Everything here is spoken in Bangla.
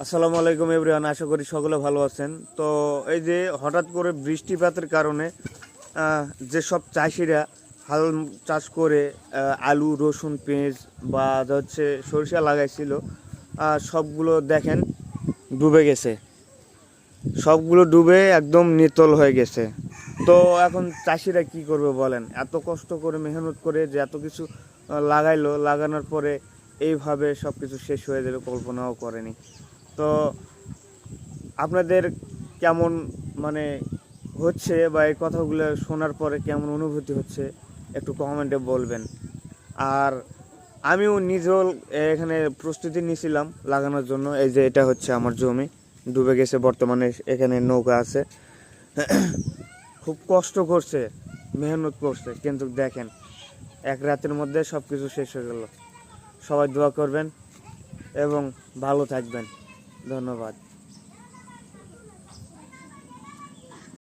আসসালামু আলাইকুম এভরিওয়ান, আশা করি সকলে ভালো আছেন। তো এই যে হঠাৎ করে বৃষ্টিপাতের কারণে যেসব চাষিরা হাল চাষ করে আলু, রসুন, পেঁয়াজ বা হচ্ছে সরিষা লাগাইছিল, সবগুলো দেখেন ডুবে গেছে। সবগুলো ডুবে একদম নিতল হয়ে গেছে। তো এখন চাষিরা কি করবে বলেন? এত কষ্ট করে মেহনত করে যে এত কিছু লাগানোর পরে এইভাবে সব কিছু শেষ হয়ে যাবে কল্পনাও করেনি। তো আপনাদের কেমন মানে হচ্ছে, বা এই কথাগুলো শোনার পরে কেমন অনুভূতি হচ্ছে একটু কমেন্টে বলবেন। আর আমিও নিজেও এখানে প্রস্তুতি নিয়েছিলাম লাগানোর জন্য। এই যে এটা হচ্ছে আমার জমি, ডুবে গেছে। বর্তমানে এখানে নৌকা আছে। খুব কষ্ট করছে, মেহনত করছে, কিন্তু দেখেন এক রাতের মধ্যে সব কিছু শেষ হয়ে গেল। সবাই দোয়া করবেন এবং ভালো থাকবেন। ধন্যবাদ।